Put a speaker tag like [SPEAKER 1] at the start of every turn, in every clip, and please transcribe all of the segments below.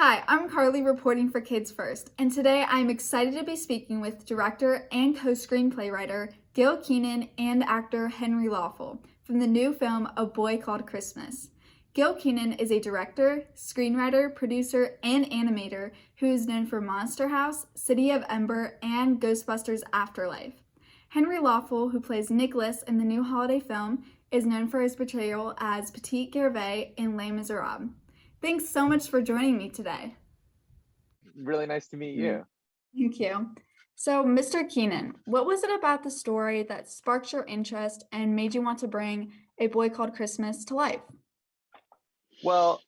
[SPEAKER 1] Hi, I'm Carlee reporting for Kids First, and today I'm excited to be speaking with director and co-screenplay writer Gil Kenan and actor Henry Lawfull from the new film A Boy Called Christmas. Gil Kenan is a director, screenwriter, producer, and animator who is known for Monster House, City of Ember, and Ghostbusters Afterlife. Henry Lawfull, who plays Nicholas in the new holiday film, is known for his portrayal as Petit Gervais in Les Miserables. Thanks so much for joining me today.
[SPEAKER 2] Really nice to meet you.
[SPEAKER 1] Thank you. So, Mr. Kenan, what was it about the story that sparked your interest and made you want to bring A Boy Called Christmas to life?
[SPEAKER 2] Well,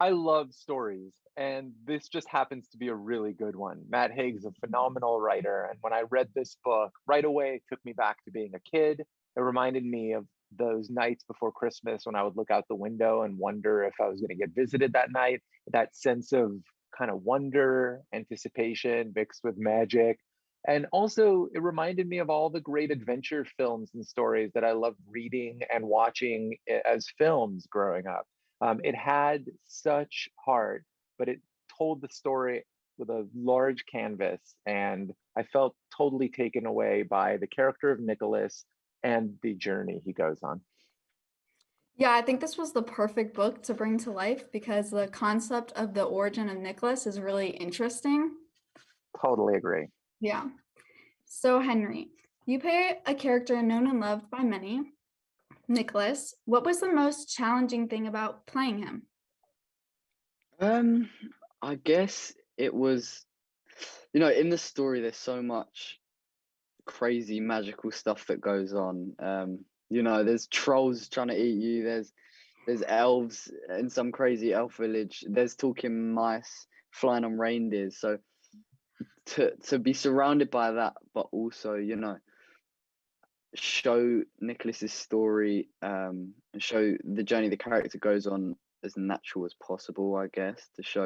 [SPEAKER 2] I love stories, and this just happens to be a really good one. Matt Haig's a phenomenal writer, and when I read this book, right away it took me back to being a kid. It reminded me of those nights before Christmas when I would look out the window and wonder if I was going to get visited that night. That sense of kind of wonder, anticipation mixed with magic. And also, it reminded me of all the great adventure films and stories that I loved reading and watching as films growing up. It had such heart, but it told the story with a large canvas, and I felt totally taken away by the character of Nicholas and the journey he goes on.
[SPEAKER 1] Yeah, I think this was the perfect book to bring to life because the concept of the origin of Nicholas is really interesting.
[SPEAKER 2] Totally agree.
[SPEAKER 1] Yeah. So, Henry, you play a character known and loved by many, Nicholas. What was the most challenging thing about playing him?
[SPEAKER 3] Um, I guess it was, in the story, there's so much crazy magical stuff that goes on. There's trolls trying to eat you. There's elves in some crazy elf village. There's talking mice flying on reindeers. So to be surrounded by that, but also, show Nicholas's story, and show the journey the character goes on as natural as possible, I guess, to show,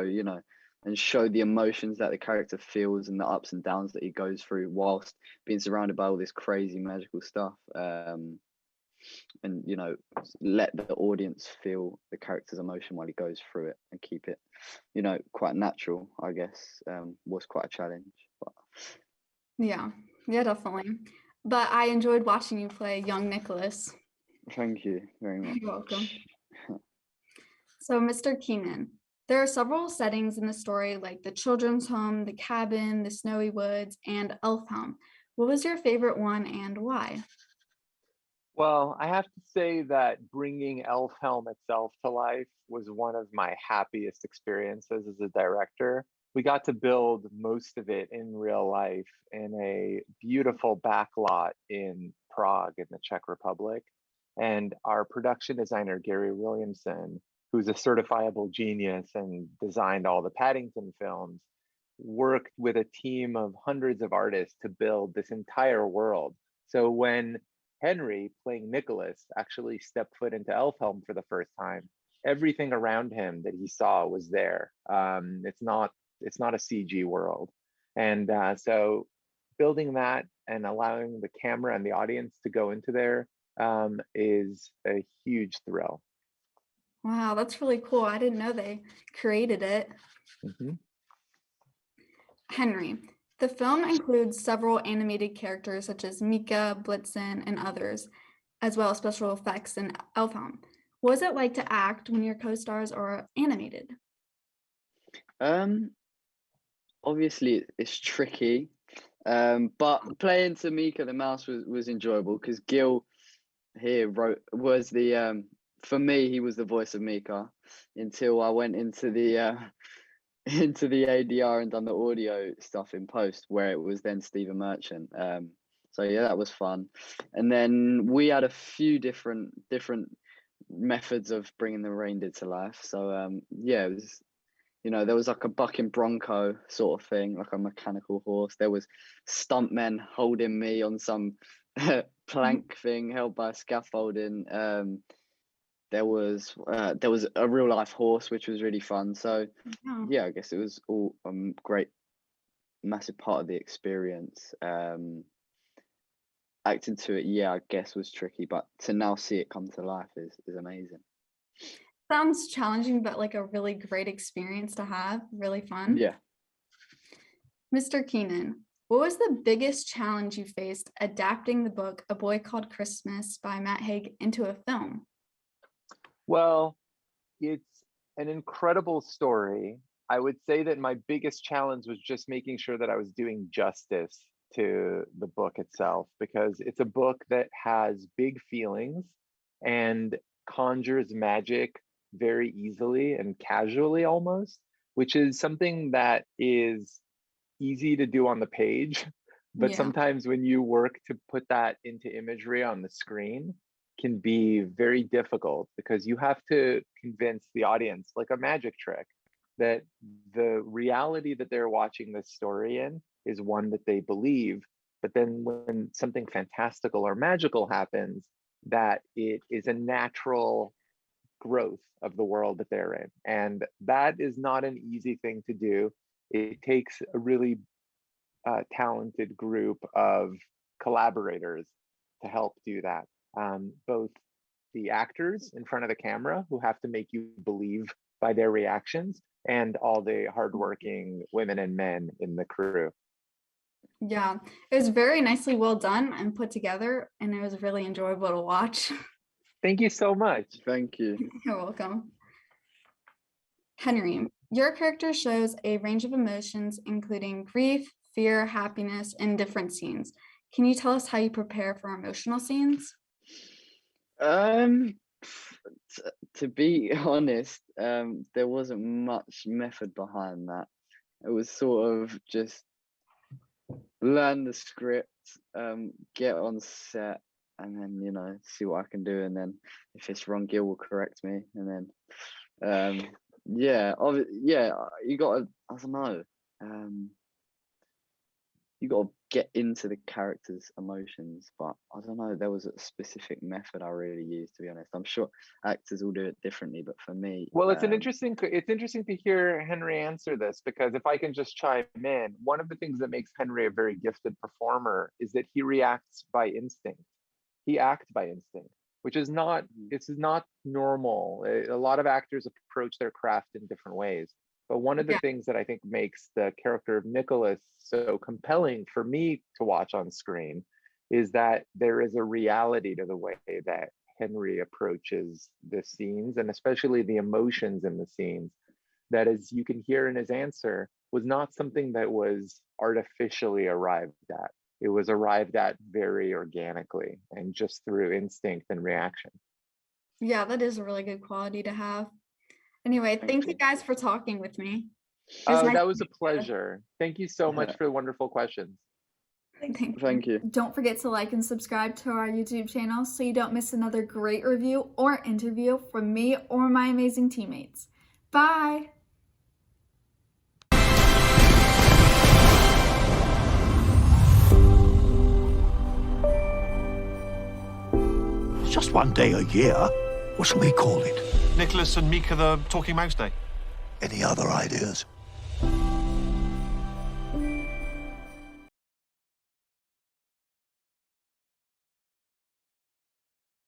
[SPEAKER 3] and show the emotions that the character feels and the ups and downs that he goes through whilst being surrounded by all this crazy magical stuff. And let the audience feel the character's emotion while he goes through it and keep it, quite natural, I guess, was quite a challenge. But
[SPEAKER 1] Yeah, definitely. But I enjoyed watching you play young Nicholas.
[SPEAKER 3] thank you very much.
[SPEAKER 1] You're welcome. So, Mr. Keenan, there are several settings in the story, like the children's home, the cabin, the snowy woods, and Elf Home. What was your favorite one and why?
[SPEAKER 2] Well, I have to say that bringing Elfhelm itself to life was one of my happiest experiences as a director. We got to build most of it in real life in a beautiful backlot in Prague in the Czech Republic. And our production designer, Gary Williamson, who's a certifiable genius and designed all the Paddington films, worked with a team of hundreds of artists to build this entire world. So when Henry, playing Nicholas, actually stepped foot into Elfhelm for the first time, everything around him that he saw was there. It's not a CG world, and so building that and allowing the camera and the audience to go into there is a huge thrill.
[SPEAKER 1] Wow, that's really cool. I didn't know they created it.
[SPEAKER 2] Mhm.
[SPEAKER 1] Henry, the film includes several animated characters such as Mika, Blitzen, and others, as well as special effects in Elfhelm. What was it like to act when your co-stars are animated?
[SPEAKER 3] Um, Obviously it's tricky, but playing Tamika the mouse was enjoyable because Gil here wrote was the for me he was the voice of Mika until I went into the into the ADR and done the audio stuff in post where it was then Stephen Merchant. So yeah, that was fun. And then we had a few different methods of bringing the reindeer to life. So yeah, it was, there was like a bucking bronco sort of thing, like a mechanical horse. There was stuntmen holding me on some plank thing held by scaffolding. There was a real life horse, which was really fun. So
[SPEAKER 1] Oh,
[SPEAKER 3] yeah, I guess it was all a great, massive part of the experience. Acting to it, yeah, I guess was tricky, but to now see it come to life is amazing.
[SPEAKER 1] Sounds challenging, but like a really great experience to have. Really fun.
[SPEAKER 3] Yeah.
[SPEAKER 1] Mr. Kenan, what was the biggest challenge you faced adapting the book A Boy Called Christmas by Matt Haig into a film?
[SPEAKER 2] Well, it's an incredible story. I would say that my biggest challenge was just making sure that I was doing justice to the book itself, because it's a book that has big feelings and conjures magic very easily and casually almost, which is something that is easy to do on the page, but
[SPEAKER 1] Yeah.
[SPEAKER 2] sometimes when you work to put that into imagery on the screen can be very difficult, because you have to convince the audience, like a magic trick, that the reality that they're watching this story in is one that they believe. But then when something fantastical or magical happens, that it is a natural growth of the world that they're in. And that is not an easy thing to do. It takes a really talented group of collaborators to help do that. Both the actors in front of the camera, who have to make you believe by their reactions, and all the hardworking women and men in the crew.
[SPEAKER 1] Yeah, it was very nicely well done and put together, and it was really enjoyable to watch.
[SPEAKER 2] Thank you so much.
[SPEAKER 3] Thank you.
[SPEAKER 1] You're welcome. Henry, your character shows a range of emotions, including grief, fear, happiness, in different scenes. Can you tell us how you prepare for emotional scenes?
[SPEAKER 3] Um, to be honest, there wasn't much method behind that. It was sort of just learn the script, get on set, and then see what I can do. And then if it's wrong, Gil will correct me. And then, you gotta, I don't know, you gotta get into the character's emotions. But I don't know, there was a specific method I really used, to be honest. I'm sure actors will do it differently, but for me,
[SPEAKER 2] Well, it's interesting to hear Henry answer this, because if I can just chime in, one of the things that makes Henry a very gifted performer is that he reacts by instinct. He acts by instinct, which is not, this is not normal. A lot of actors approach their craft in different ways. But one of the
[SPEAKER 1] Yeah.
[SPEAKER 2] things that I think makes the character of Nicholas so compelling for me to watch on screen is that there is a reality to the way that Henry approaches the scenes, and especially the emotions in the scenes, that, as you can hear in his answer, was not something that was artificially arrived at. It was arrived at very organically and just through instinct and reaction.
[SPEAKER 1] Yeah, that is a really good quality to have. Anyway, thank you
[SPEAKER 3] you.
[SPEAKER 1] guys for talking with me.
[SPEAKER 2] Oh,
[SPEAKER 1] nice
[SPEAKER 2] that
[SPEAKER 1] to
[SPEAKER 2] was a
[SPEAKER 1] meet you.
[SPEAKER 2] pleasure. Thank you so much for the wonderful questions.
[SPEAKER 3] Thank you.
[SPEAKER 1] Don't forget to like and subscribe to our YouTube channel so you don't miss another great review or interview from me or my amazing teammates. Bye!
[SPEAKER 4] It's just one day a year. What shall we call it?
[SPEAKER 5] Nicholas and Mika the Talking Mouse Day.
[SPEAKER 4] Any other ideas?